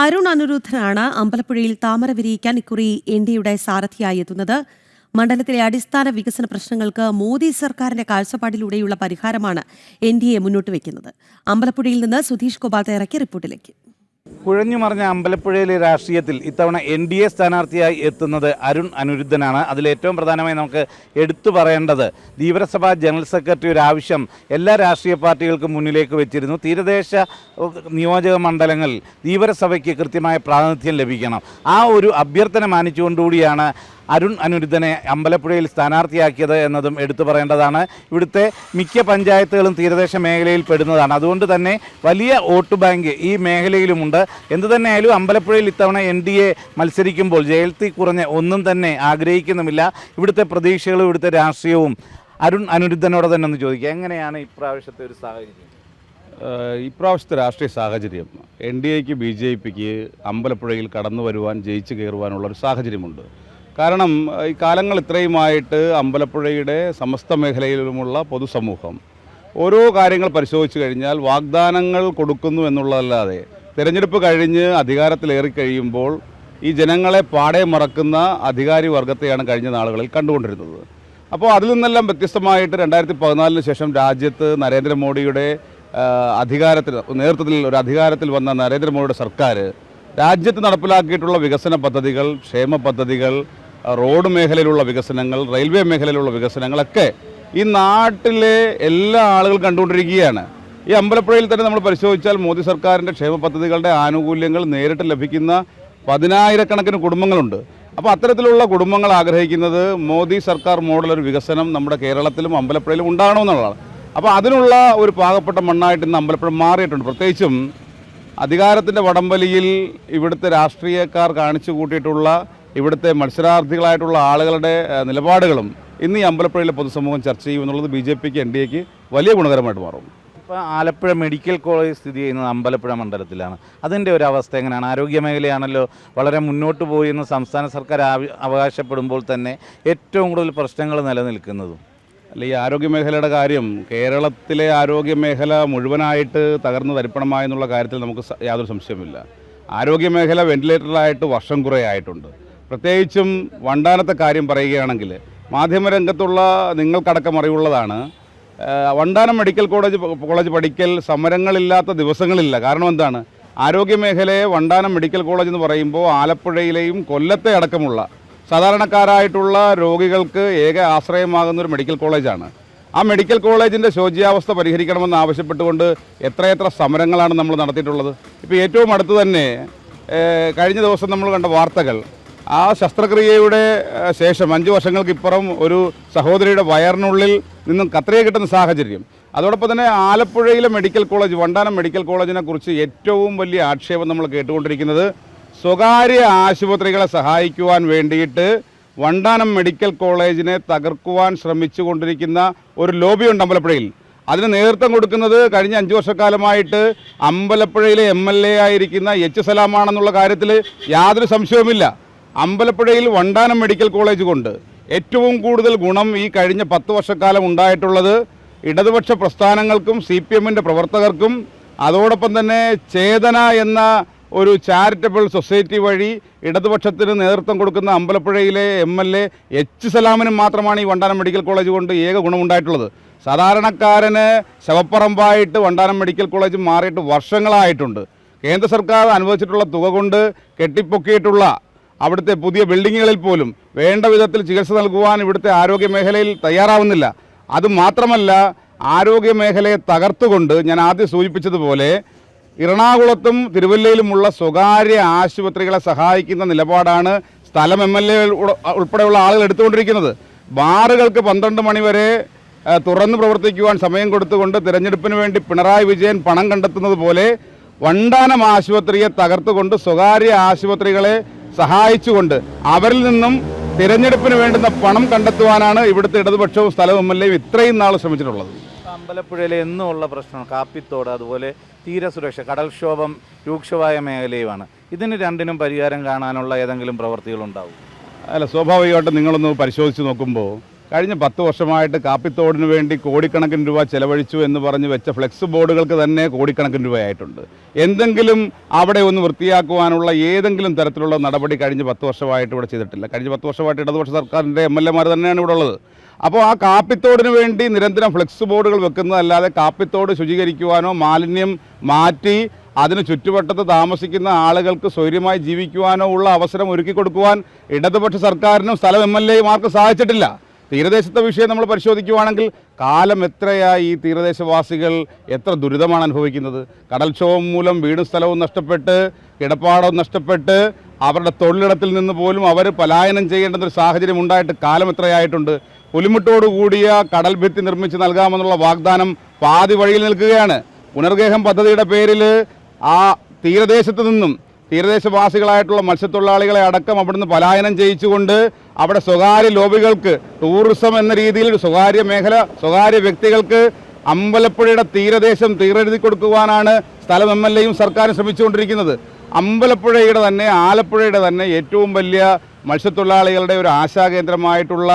അരുൺ അനിരുദ്ധനാണ് അമ്പലപ്പുഴയിൽ താമര വിരിയിക്കാൻ ഇക്കുറി എൻഡിയുടെ സാരഥിയായി എത്തുന്നത്. മണ്ഡലത്തിലെ അടിസ്ഥാന വികസന പ്രശ്നങ്ങൾക്ക് മോദി സർക്കാരിന്റെ കാഴ്ചപ്പാടിലൂടെയുള്ള പരിഹാരമാണ് എൻഡിഎ മുന്നോട്ട് വയ്ക്കുന്നത്. അമ്പലപ്പുഴയിൽ നിന്ന് സുധീഷ് ഗോപാൽ തയ്യാറാക്കിയ റിപ്പോർട്ടിലേക്ക്. കുഴഞ്ഞുമറിഞ്ഞ അമ്പലപ്പുഴയിലെ രാഷ്ട്രീയത്തിൽ ഇത്തവണ എൻഡിഎ സ്ഥാനാർത്ഥിയായി എത്തുന്നത് അരുൺ അനിരുദ്ധനാണ്. അതിലേറ്റവും പ്രധാനമായി നമുക്ക് എടുത്തു പറയേണ്ടത് ധീവരസഭാ ജനറൽ സെക്രട്ടറി ഒരു ആവശ്യം എല്ലാ രാഷ്ട്രീയ പാർട്ടികൾക്കും മുന്നിലേക്ക് വെച്ചിരുന്നു. തീരദേശ നിയോജക മണ്ഡലങ്ങളിൽ ധീവരസഭയ്ക്ക് കൃത്യമായ പ്രാതിനിധ്യം ലഭിക്കണം. ആ ഒരു അഭ്യർത്ഥന മാനിച്ചുകൊണ്ടുകൂടിയാണ് അരുൺ അനിരുദ്ധനെ അമ്പലപ്പുഴയിൽ സ്ഥാനാർത്ഥിയാക്കിയത് എന്നതും എടുത്തു പറയേണ്ടതാണ്. ഇവിടുത്തെ മിക്ക പഞ്ചായത്തുകളും തീരദേശ മേഖലയിൽ പെടുന്നതാണ്. അതുകൊണ്ട് തന്നെ വലിയ വോട്ട് ബാങ്ക് ഈ മേഖലയിലുമുണ്ട്. എന്തു തന്നെയായാലും അമ്പലപ്പുഴയിൽ ഇത്തവണ എൻഡിഎ മത്സരിക്കുമ്പോൾ ജയൽത്തി കുറഞ്ഞ ഒന്നും തന്നെ ആഗ്രഹിക്കുന്നുമില്ല. ഇവിടുത്തെ പ്രതീക്ഷകളും ഇവിടുത്തെ രാഷ്ട്രീയവും അരുൺ അനിരുദ്ധനോട് തന്നെ ഒന്ന് ചോദിക്കുക, എങ്ങനെയാണ് ഇപ്രാവശ്യത്തെ ഒരു സാഹചര്യം? ഇപ്രാവശ്യത്തെ രാഷ്ട്രീയ സാഹചര്യം എൻഡിഎക്ക് BJPക്ക് അമ്പലപ്പുഴയിൽ കടന്നു വരുവാൻ ജയിച്ചു കയറുവാനുള്ളൊരു സാഹചര്യമുണ്ട്. കാരണം ഈ കാലങ്ങൾ ഇത്രയുമായിട്ട് അമ്പലപ്പുഴയുടെ സമസ്ത മേഖലയിലുമുള്ള പൊതുസമൂഹം ഓരോ കാര്യങ്ങൾ പരിശോധിച്ച് കഴിഞ്ഞാൽ വാഗ്ദാനങ്ങൾ കൊടുക്കുന്നു എന്നുള്ളതല്ലാതെ തിരഞ്ഞെടുപ്പ് കഴിഞ്ഞ് അധികാരത്തിലേറിക്കഴിയുമ്പോൾ ഈ ജനങ്ങളെ പാടെ മറക്കുന്ന അധികാരി വർഗത്തെയാണ് കഴിഞ്ഞ നാളുകളിൽ കണ്ടുകൊണ്ടിരുന്നത്. അപ്പോൾ അതിൽ നിന്നെല്ലാം വ്യത്യസ്തമായിട്ട് 2014 ശേഷം രാജ്യത്ത് നരേന്ദ്രമോദിയുടെ നേതൃത്വത്തിൽ ഒരു അധികാരത്തിൽ വന്ന നരേന്ദ്രമോദിയുടെ സർക്കാർ രാജ്യത്ത് നടപ്പിലാക്കിയിട്ടുള്ള വികസന പദ്ധതികൾ, ക്ഷേമ പദ്ധതികൾ, റോഡ് മേഖലയിലുള്ള വികസനങ്ങൾ, റെയിൽവേ മേഖലയിലുള്ള വികസനങ്ങളൊക്കെ ഈ നാട്ടിലെ എല്ലാ ആളുകളും കണ്ടുകൊണ്ടിരിക്കുകയാണ്. ഈ അമ്പലപ്പുഴയിൽ തന്നെ നമ്മൾ പരിശോധിച്ചാൽ മോദി സർക്കാരിൻ്റെ ക്ഷേമ പദ്ധതികളുടെ ആനുകൂല്യങ്ങൾ നേരിട്ട് ലഭിക്കുന്ന 10,000-കണക്കിന് കുടുംബങ്ങളുണ്ട്. അപ്പോൾ അത്തരത്തിലുള്ള കുടുംബങ്ങൾ ആഗ്രഹിക്കുന്നത് മോദി സർക്കാർ മോഡലൊരു വികസനം നമ്മുടെ കേരളത്തിലും അമ്പലപ്പുഴയിലും ഉണ്ടാകണമെന്നുള്ളതാണ്. അപ്പോൾ അതിനുള്ള ഒരു പാകപ്പെട്ട മണ്ണായിട്ട് ഇന്ന് അമ്പലപ്പുഴ മാറിയിട്ടുണ്ട്. പ്രത്യേകിച്ചും അധികാരത്തിൻ്റെ വടംവലിയിൽ ഇവിടുത്തെ രാഷ്ട്രീയക്കാർ കാണിച്ചു കൂട്ടിയിട്ടുള്ള ഇവിടുത്തെ മത്സരാർത്ഥികളായിട്ടുള്ള ആളുകളുടെ നിലപാടുകളും ഇന്ന് ഈ അമ്പലപ്പുഴയിലെ പൊതുസമൂഹം ചർച്ച ചെയ്യുമെന്നുള്ളത് BJPക്ക് NDAക്ക് വലിയ ഗുണകരമായിട്ട് മാറും. ഇപ്പോൾ ആലപ്പുഴ മെഡിക്കൽ കോളേജ് സ്ഥിതി ചെയ്യുന്നത് അമ്പലപ്പുഴ മണ്ഡലത്തിലാണ്. അതിൻ്റെ ഒരു അവസ്ഥ എങ്ങനെയാണ്? ആരോഗ്യ മേഖലയാണല്ലോ വളരെ മുന്നോട്ട് പോയി എന്ന് സംസ്ഥാന സർക്കാർ അവകാശപ്പെടുമ്പോൾ തന്നെ ഏറ്റവും കൂടുതൽ പ്രശ്നങ്ങൾ നിലനിൽക്കുന്നതും. അല്ല, ഈ ആരോഗ്യമേഖലയുടെ കാര്യം കേരളത്തിലെ ആരോഗ്യമേഖല മുഴുവനായിട്ട് തകർന്നു തരിപ്പണമായെന്നുള്ള കാര്യത്തിൽ നമുക്ക് യാതൊരു സംശയമില്ല. ആരോഗ്യമേഖല വെന്റിലേറ്ററിലായിട്ട് വർഷം കുറേ ആയിട്ടുണ്ട്. പ്രത്യേകിച്ചും വണ്ടാനത്തെ കാര്യം പറയുകയാണെങ്കിൽ മാധ്യമരംഗത്തുള്ള നിങ്ങൾക്കടക്കം അറിവുള്ളതാണ്, വണ്ടാനം മെഡിക്കൽ കോളേജ് പഠിക്കൽ സമരങ്ങളില്ലാത്ത ദിവസങ്ങളില്ല. കാരണം എന്താണ്? ആരോഗ്യമേഖലയെ വണ്ടാനം മെഡിക്കൽ കോളേജ് എന്ന് പറയുമ്പോൾ ആലപ്പുഴയിലെയും കൊല്ലത്തെ അടക്കമുള്ള സാധാരണക്കാരായിട്ടുള്ള രോഗികൾക്ക് ഏക ആശ്രയമാകുന്ന ഒരു മെഡിക്കൽ കോളേജാണ്. ആ മെഡിക്കൽ കോളേജിൻ്റെ ശോച്യാവസ്ഥ പരിഹരിക്കണമെന്ന് ആവശ്യപ്പെട്ടുകൊണ്ട് എത്രയെത്ര സമരങ്ങളാണ് നമ്മൾ നടത്തിയിട്ടുള്ളത്. ഇപ്പോൾ ഏറ്റവും അടുത്ത് തന്നെ കഴിഞ്ഞ ദിവസം നമ്മൾ കണ്ട വാർത്തകൾ, ആ ശസ്ത്രക്രിയയുടെ ശേഷം 5 വർഷങ്ങൾക്കിപ്പുറം ഒരു സഹോദരിയുടെ വയറിനുള്ളിൽ നിന്നും കത്രിക കിട്ടുന്ന സാഹചര്യം. അതോടൊപ്പം തന്നെ ആലപ്പുഴയിലെ മെഡിക്കൽ കോളേജ്, വണ്ടാനം മെഡിക്കൽ കോളേജിനെ കുറിച്ച് ഏറ്റവും വലിയ ആക്ഷേപം നമ്മൾ കേട്ടുകൊണ്ടിരിക്കുന്നത് സ്വകാര്യ ആശുപത്രികളെ സഹായിക്കുവാൻ വേണ്ടിയിട്ട് വണ്ടാനം മെഡിക്കൽ കോളേജിനെ തകർക്കുവാൻ ശ്രമിച്ചുകൊണ്ടിരിക്കുന്ന ഒരു ലോബിയുണ്ട് അമ്പലപ്പുഴയിൽ. അതിന് നേതൃത്വം കൊടുക്കുന്നത് കഴിഞ്ഞ 5 വർഷക്കാലമായിട്ട് അമ്പലപ്പുഴയിലെ MLA ആയിരിക്കുന്ന H. സലാമാണെന്നുള്ള കാര്യത്തിൽ യാതൊരു സംശയവുമില്ല. അമ്പലപ്പുഴയിൽ വണ്ടാനം മെഡിക്കൽ കോളേജ് കൊണ്ട് ഏറ്റവും കൂടുതൽ ഗുണം ഈ കഴിഞ്ഞ 10 വർഷക്കാലം ഉണ്ടായിട്ടുള്ളത് ഇടതുപക്ഷ പ്രസ്ഥാനങ്ങൾക്കും CPMൻ്റെ പ്രവർത്തകർക്കും, അതോടൊപ്പം തന്നെ ചേതന എന്ന ഒരു ചാരിറ്റബിൾ സൊസൈറ്റി വഴി ഇടതുപക്ഷത്തിന് നേതൃത്വം കൊടുക്കുന്ന അമ്പലപ്പുഴയിലെ MLA H. സലാമിനും മാത്രമാണ് ഈ വണ്ടാനം മെഡിക്കൽ കോളേജ് കൊണ്ട് ഏക ഗുണമുണ്ടായിട്ടുള്ളത്. സാധാരണക്കാരന് ശവപ്പറമ്പായിട്ട് വണ്ടാനം മെഡിക്കൽ കോളേജ് മാറിയിട്ട് വർഷങ്ങളായിട്ടുണ്ട്. കേന്ദ്ര സർക്കാർ അനുവദിച്ചിട്ടുള്ള തുക കൊണ്ട് കെട്ടിപ്പൊക്കിയിട്ടുള്ള അവിടുത്തെ പുതിയ ബിൽഡിങ്ങുകളിൽ പോലും വേണ്ട വിധത്തിൽ ചികിത്സ നൽകുവാൻ ഇവിടുത്തെ ആരോഗ്യ മേഖലയിൽ തയ്യാറാവുന്നില്ല. അതുമാത്രമല്ല, ആരോഗ്യ മേഖലയെ തകർത്തുകൊണ്ട് ഞാൻ ആദ്യം സൂചിപ്പിച്ചതുപോലെ എറണാകുളത്തും തിരുവല്ലയിലുമുള്ള സ്വകാര്യ ആശുപത്രികളെ സഹായിക്കുന്ന നിലപാടാണ് സ്ഥലം MLA ഉൾപ്പെടെയുള്ള ആളുകൾ എടുത്തുകൊണ്ടിരിക്കുന്നത്. ബാറുകൾക്ക് 12 മണി വരെ തുറന്നു പ്രവർത്തിക്കുവാൻ സമയം കൊടുത്തുകൊണ്ട് തിരഞ്ഞെടുപ്പിന് വേണ്ടി പിണറായി വിജയൻ പണം കണ്ടെത്തുന്നത് പോലെ വണ്ടാനം ആശുപത്രിയെ തകർത്തുകൊണ്ട് സ്വകാര്യ ആശുപത്രികളെ സഹായിച്ചുകൊണ്ട് അവരിൽ നിന്നും തിരഞ്ഞെടുപ്പിന് വേണ്ടുന്ന പണം കണ്ടെത്തുവാനാണ് ഇവിടുത്തെ ഇടതുപക്ഷവും സ്ഥലവും MLA ഇത്രയും നാൾ ശ്രമിച്ചിട്ടുള്ളത്. അമ്പലപ്പുഴയിലെ എന്നുമുള്ള പ്രശ്നം കാപ്പിത്തോട്, അതുപോലെ തീരസുരക്ഷ, കടൽക്ഷോഭം രൂക്ഷമായ മേഖലയുമാണ്. ഇതിന് രണ്ടിനും പരിഹാരം കാണാനുള്ള ഏതെങ്കിലും പ്രവൃത്തികളുണ്ടാവും? അല്ല, സ്വാഭാവികമായിട്ടും നിങ്ങളൊന്ന് പരിശോധിച്ച് നോക്കുമ്പോൾ കഴിഞ്ഞ 10 വർഷമായിട്ട് കാപ്പിത്തോടിന് വേണ്ടി കോടിക്കണക്കിന് രൂപ ചെലവഴിച്ചു എന്ന് പറഞ്ഞ് വെച്ച ഫ്ലെക്സ് ബോർഡുകൾക്ക് തന്നെ കോടിക്കണക്കിന് രൂപയായിട്ടുണ്ട്. എന്തെങ്കിലും അവിടെ ഒന്ന് വൃത്തിയാക്കുവാനുള്ള ഏതെങ്കിലും തരത്തിലുള്ള നടപടി കഴിഞ്ഞ 10 വർഷമായിട്ട് ഇവിടെ ചെയ്തിട്ടില്ല. കഴിഞ്ഞ 10 വർഷമായിട്ട് ഇടതുപക്ഷ സർക്കാരിൻ്റെ MLA തന്നെയാണ് ഇവിടെ ഉള്ളത്. അപ്പോൾ ആ കാപ്പിത്തോടിന് വേണ്ടി നിരന്തരം ഫ്ലെക്സ് ബോർഡുകൾ വെക്കുന്നതല്ലാതെ കാപ്പിത്തോട് ശുചീകരിക്കുവാനോ മാലിന്യം മാറ്റി അതിന് ചുറ്റുവട്ടത്ത് താമസിക്കുന്ന ആളുകൾക്ക് സ്വൈര്യമായി ജീവിക്കുവാനോ ഉള്ള അവസരം ഒരുക്കി കൊടുക്കുവാൻ ഇടതുപക്ഷ സർക്കാരിനും സ്ഥലം MLAമാർക്ക് സാധിച്ചിട്ടില്ല. തീരദേശത്തെ വിഷയം നമ്മൾ പരിശോധിക്കുകയാണെങ്കിൽ കാലം എത്രയായി ഈ തീരദേശവാസികൾ എത്ര ദുരിതമാണ് അനുഭവിക്കുന്നത്. കടൽക്ഷോഭം മൂലം വീടും സ്ഥലവും നഷ്ടപ്പെട്ട് കിടപ്പാടവും നഷ്ടപ്പെട്ട് അവരുടെ തൊഴിലിടത്തിൽ നിന്ന് പോലും അവർ പലായനം ചെയ്യേണ്ടുന്ന ഒരു സാഹചര്യം ഉണ്ടായിട്ട് കാലം എത്രയായിട്ടുണ്ട്. പുലിമുട്ടോടുകൂടിയ കടൽ ഭിത്തി നിർമ്മിച്ച് നൽകാമെന്നുള്ള വാഗ്ദാനം പാതി വഴിയിൽ നിൽക്കുകയാണ്. പുനർഗേഹം പദ്ധതിയുടെ പേരിൽ ആ തീരദേശത്ത് നിന്നും തീരദേശവാസികളായിട്ടുള്ള മത്സ്യത്തൊഴിലാളികളെ അടക്കം അവിടുന്ന് പലായനം ചെയ്യിച്ചുകൊണ്ട് അവിടെ സ്വകാര്യ ലോബികൾക്ക് ടൂറിസം എന്ന രീതിയിൽ സ്വകാര്യ മേഖല സ്വകാര്യ വ്യക്തികൾക്ക് അമ്പലപ്പുഴയുടെ തീരദേശം തീരെഴുതി കൊടുക്കുവാനാണ് സ്ഥലം MLAയും സർക്കാരും ശ്രമിച്ചുകൊണ്ടിരിക്കുന്നത്. അമ്പലപ്പുഴയുടെ തന്നെ ആലപ്പുഴയുടെ തന്നെ ഏറ്റവും വലിയ മത്സ്യത്തൊഴിലാളികളുടെ ഒരു ആശാകേന്ദ്രമായിട്ടുള്ള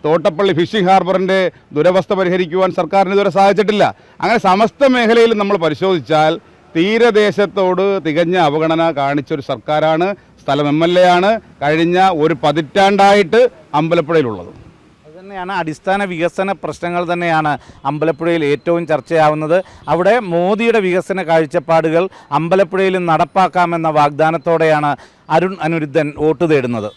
തോട്ടപ്പള്ളി ഫിഷിംഗ് ഹാർബറിൻ്റെ ദുരവസ്ഥ പരിഹരിക്കുവാൻ സർക്കാരിന് ഇതുവരെ സാധിച്ചിട്ടില്ല. അങ്ങനെ സമസ്ത മേഖലയിൽ നമ്മൾ പരിശോധിച്ചാൽ തീരദേശത്തോട് തികഞ്ഞ അവഗണന കാണിച്ചൊരു സർക്കാരാണ് സ്ഥലം MLAയാണ് കഴിഞ്ഞ ഒരു പതിറ്റാണ്ടായിട്ട് അമ്പലപ്പുഴയിലുള്ളത്. അതുതന്നെയാണ് അടിസ്ഥാന വികസന പ്രശ്നങ്ങൾ തന്നെയാണ് അമ്പലപ്പുഴയിൽ ഏറ്റവും ചർച്ചയാവുന്നത്. അവിടെ മോദിയുടെ വികസന കാഴ്ചപ്പാടുകൾ അമ്പലപ്പുഴയിലും നടപ്പാക്കാമെന്ന വാഗ്ദാനത്തോടെയാണ് അരുൺ അനിരുദ്ധൻ വോട്ട് തേടുന്നത്.